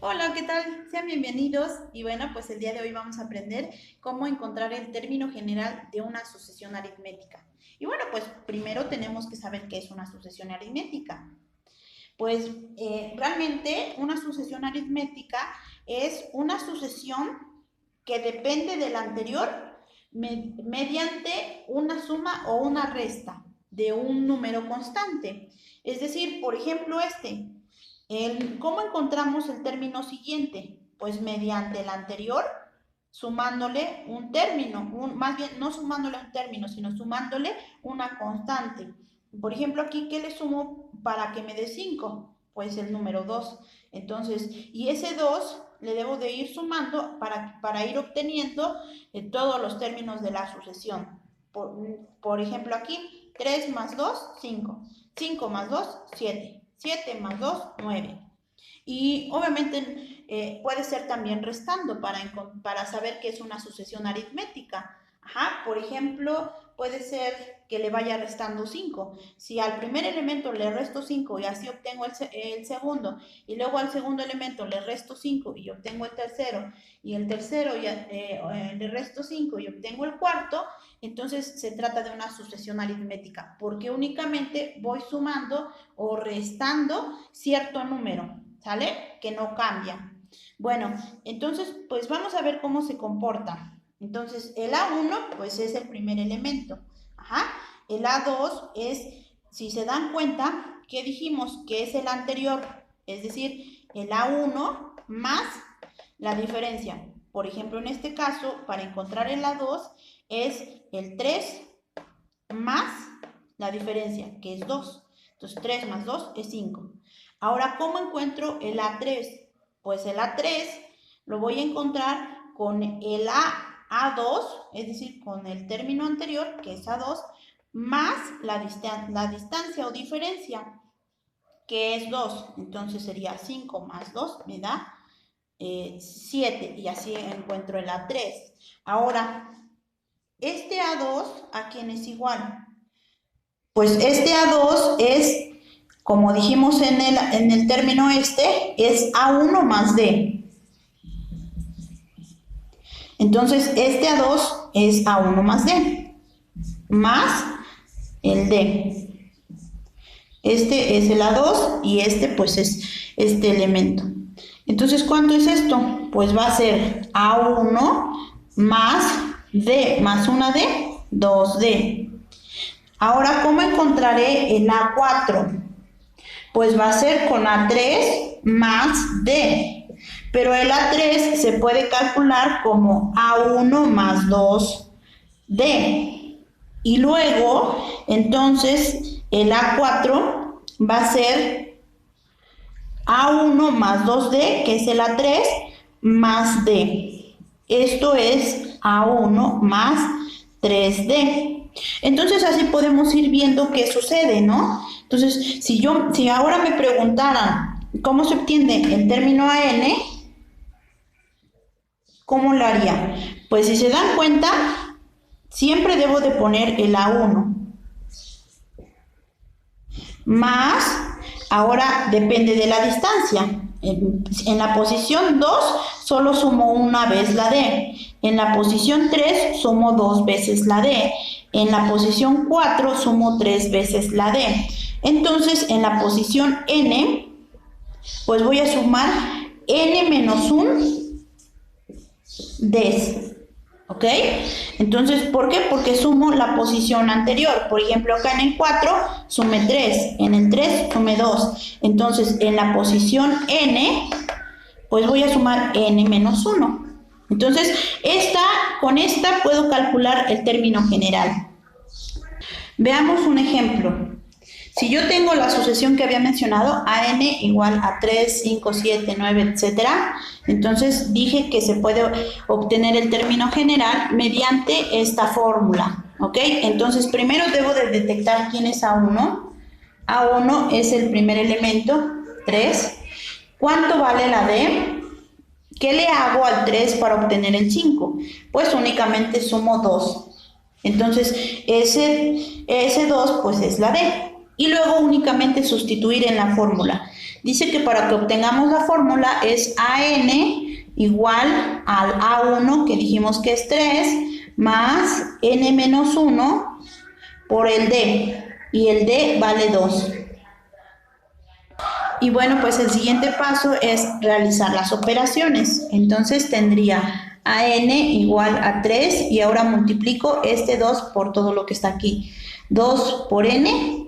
Hola, ¿qué tal? Sean bienvenidos y bueno, pues el día de hoy vamos a aprender cómo encontrar el término general de una sucesión aritmética. Y bueno, pues primero tenemos que saber qué es una sucesión aritmética. Pues realmente una sucesión aritmética es una sucesión que depende de la anterior mediante una suma o una resta de un número constante. Es decir, por ejemplo, ¿cómo encontramos el término siguiente? Pues mediante el anterior, sumándole un término, más bien no sumándole un término, sino sumándole una constante. Por ejemplo, aquí, ¿qué le sumo para que me dé 5? Pues el número 2. Entonces, y ese 2 le debo de ir sumando para ir obteniendo todos los términos de la sucesión. Por ejemplo, aquí, 3 más 2, 5. 5 más 2, 7. 7 más 2, 9. Y obviamente puede ser también restando para saber qué es una sucesión aritmética. Ajá, por ejemplo, puede ser que le vaya restando 5. Si al primer elemento le resto 5 y así obtengo el segundo, y luego al segundo elemento le resto 5 y obtengo el tercero, y el tercero le resto 5 y obtengo el cuarto, entonces se trata de una sucesión aritmética, porque únicamente voy sumando o restando cierto número, ¿sale? Que no cambia. Bueno, entonces, pues vamos a ver cómo se comporta. Entonces, el A1, pues es el primer elemento. Ajá. El A2 es, si se dan cuenta, ¿qué dijimos? Que es el anterior, es decir, el A1 más la diferencia. Por ejemplo, en este caso, para encontrar el A2 es el 3 más la diferencia, que es 2. Entonces, 3 más 2 es 5. Ahora, ¿cómo encuentro el A3? Pues el A3 lo voy a encontrar con el A2, es decir, con el término anterior, que es A2, más la distancia o diferencia, que es 2. Entonces sería 5 más 2 me da 7, y así encuentro el A3. Ahora, este A2, ¿a quién es igual? Pues este A2 es, como dijimos en el término es A1 más D. Entonces, este A2 es A1 más D, más el D. Este es el A2 y este pues es este elemento. Entonces, ¿cuánto es esto? Pues va a ser A1 más D, más una D, 2D. Ahora, ¿cómo encontraré el A4? Pues va a ser con A3 más D. Pero el A3 se puede calcular como A1 más 2D. Y luego, entonces, el A4 va a ser A1 más 2D, que es el A3, más D. Esto es A1 más 3D. Entonces así podemos ir viendo qué sucede, ¿no? Entonces, si ahora me preguntaran cómo se obtiene el término AN, ¿cómo lo haría? Pues si se dan cuenta, siempre debo de poner el A1 más, ahora depende de la distancia. En la posición 2 solo sumo una vez la D. En la posición 3 sumo 2 veces la D. En la posición 4 sumo 3 veces la D. Entonces, en la posición N, pues voy a sumar N menos 1 Ds. ¿Ok? Entonces, ¿por qué? Porque sumo la posición anterior. Por ejemplo, acá en el 4 sume 3, en el 3 sume 2. Entonces, en la posición N, pues voy a sumar N menos 1. Entonces, con esta puedo calcular el término general. Veamos un ejemplo. Si yo tengo la sucesión que había mencionado, AN igual a 3, 5, 7, 9, etcétera, entonces dije que se puede obtener el término general mediante esta fórmula, ¿ok? Entonces primero debo de detectar quién es A1. A1 es el primer elemento, 3. ¿Cuánto vale la D? ¿Qué le hago al 3 para obtener el 5? Pues únicamente sumo 2. Entonces, ese 2 pues es la D. Y luego únicamente sustituir en la fórmula. Dice que para que obtengamos la fórmula es AN igual al A1, que dijimos que es 3, más N menos 1 por el D, y el D vale 2. Y bueno, pues el siguiente paso es realizar las operaciones. Entonces tendría AN igual a 3 y ahora multiplico este 2 por todo lo que está aquí. 2 por N,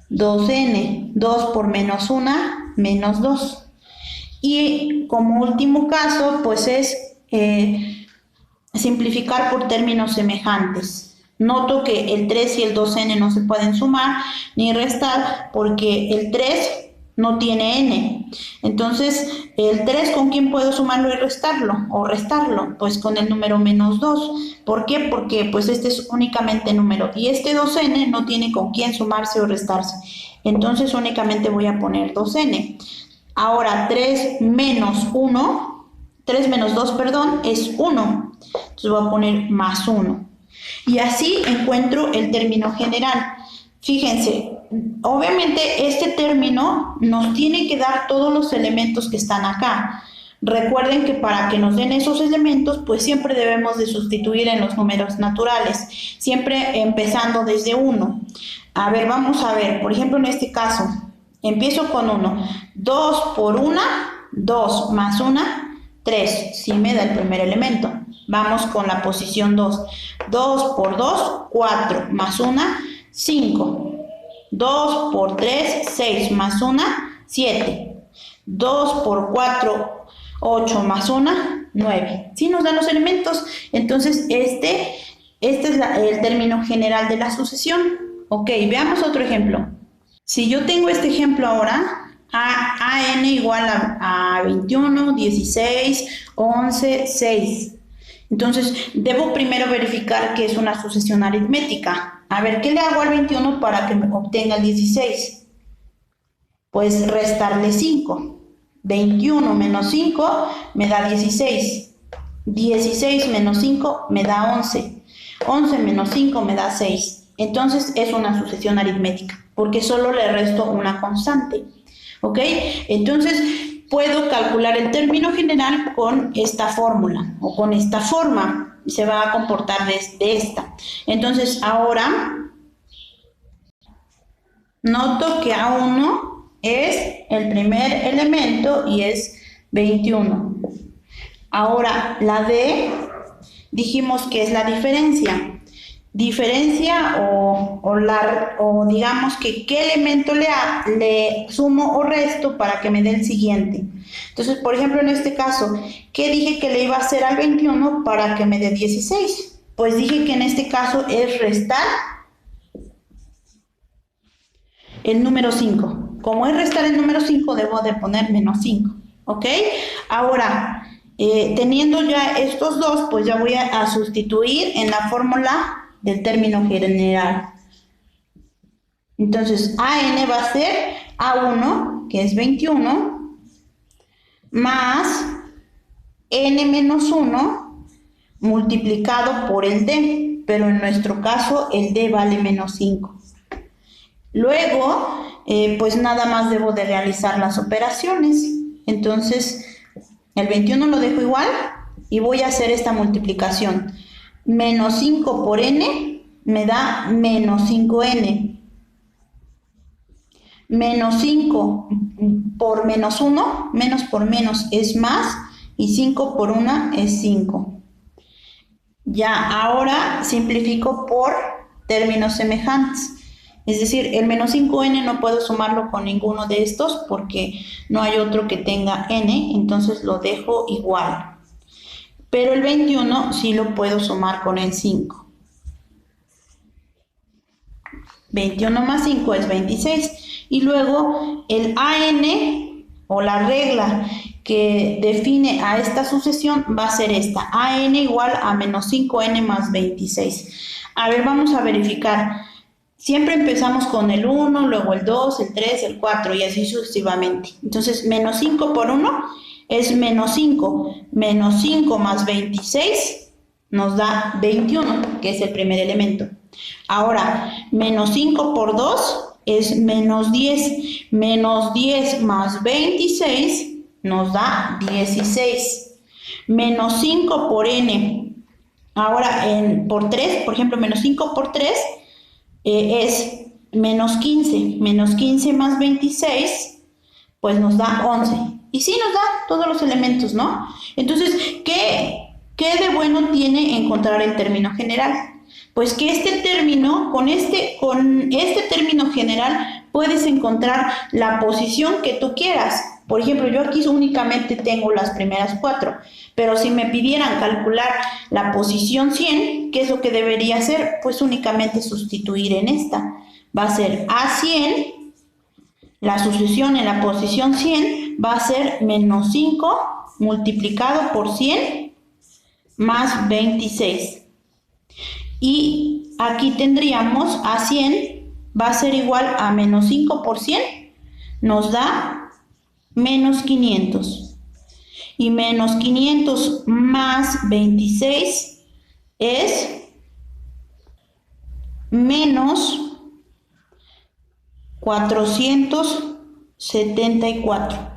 2N, 2 por menos 1, menos 2. Y como último caso, pues es simplificar por términos semejantes. Noto que el 3 y el 2N no se pueden sumar ni restar porque el 3 no tiene N. Entonces, el 3, ¿con quién puedo sumarlo y restarlo? O restarlo, pues con el número menos 2. ¿Por qué? Porque pues este es únicamente número. Y este 2N no tiene con quién sumarse o restarse. Entonces, únicamente voy a poner 2N. Ahora, 3 menos 2, perdón, es 1. Entonces voy a poner más 1. Y así encuentro el término general. Fíjense, obviamente este término nos tiene que dar todos los elementos que están acá. Recuerden que para que nos den esos elementos, pues siempre debemos de sustituir en los números naturales, siempre empezando desde 1. A ver, vamos a ver, por ejemplo en este caso, empiezo con 1. 2 por 1, 2 más 1, 3, sí me da el primer elemento. Vamos con la posición 2. 2 por 2, 4, más 1, 5. 2 por 3, 6, más 1, 7. 2 por 4, 8, más 1, 9. Sí nos dan los elementos. Entonces, este es el término general de la sucesión. Ok, veamos otro ejemplo. Si yo tengo este ejemplo ahora, AN igual a 21, 16, 11, 6. Entonces, debo primero verificar que es una sucesión aritmética. A ver, ¿qué le hago al 21 para que me obtenga el 16? Pues restarle 5. 21 menos 5 me da 16. 16 menos 5 me da 11. 11 menos 5 me da 6. Entonces, es una sucesión aritmética, porque solo le resto una constante. ¿Ok? Entonces, puedo calcular el término general con esta fórmula o con esta forma. Se va a comportar de esta. Entonces, ahora noto que A1 es el primer elemento y es 21. Ahora, la D dijimos que es la diferencia. Diferencia o digamos que qué elemento le sumo o resto para que me dé el siguiente. Entonces, por ejemplo, en este caso, ¿qué dije que le iba a hacer al 21 para que me dé 16? Pues dije que en este caso es restar el número 5. Como es restar el número 5, debo de poner menos 5. ¿Ok? Ahora, teniendo ya estos dos, pues ya voy a sustituir en la fórmula del término general. Entonces, AN va a ser A1, que es 21, más N menos 1 multiplicado por el D, pero en nuestro caso el D vale menos 5. Luego, pues nada más debo de realizar las operaciones. Entonces, el 21 lo dejo igual y voy a hacer esta multiplicación. Menos 5 por N me da menos 5N. Menos 5 por menos 1, menos por menos es más, y 5 por 1 es 5. Ya, ahora simplifico por términos semejantes. Es decir, el menos 5N no puedo sumarlo con ninguno de estos porque no hay otro que tenga N, entonces lo dejo igual. Pero el 21 sí lo puedo sumar con el 5. 21 más 5 es 26. Y luego el AN o la regla que define a esta sucesión va a ser esta. AN igual a menos 5N más 26. A ver, vamos a verificar. Siempre empezamos con el 1, luego el 2, el 3, el 4 y así sucesivamente. Entonces, menos 5 por 1 es menos 5. Menos 5 más 26 nos da 21, que es el primer elemento. Ahora, menos 5 por 2 es menos 10. Menos 10 más 26 nos da 16. Menos 5 por n. Ahora, por 3, por ejemplo, menos 5 por 3 es menos 15. Menos 15 más 26, pues nos da 11. Y sí nos da todos los elementos, ¿no? Entonces, ¿qué de bueno tiene encontrar el término general? Pues que este término, con este término general, puedes encontrar la posición que tú quieras. Por ejemplo, yo aquí únicamente tengo las primeras 4, pero si me pidieran calcular la posición 100, ¿qué es lo que debería hacer? Pues únicamente sustituir en esta. Va a ser A100, la sucesión en la posición 100 va a ser menos 5 multiplicado por 100 más 26. Y aquí tendríamos A100 va a ser igual a menos 5 por 100, nos da menos 500. Y menos 500 más 26 es menos 474.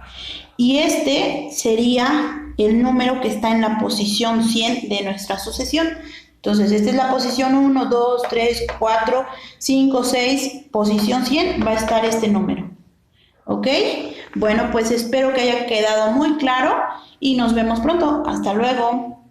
Y este sería el número que está en la posición 100 de nuestra sucesión. Entonces, esta es la posición 1, 2, 3, 4, 5, 6, posición 100, va a estar este número. ¿Ok? Bueno, pues espero que haya quedado muy claro y nos vemos pronto. Hasta luego.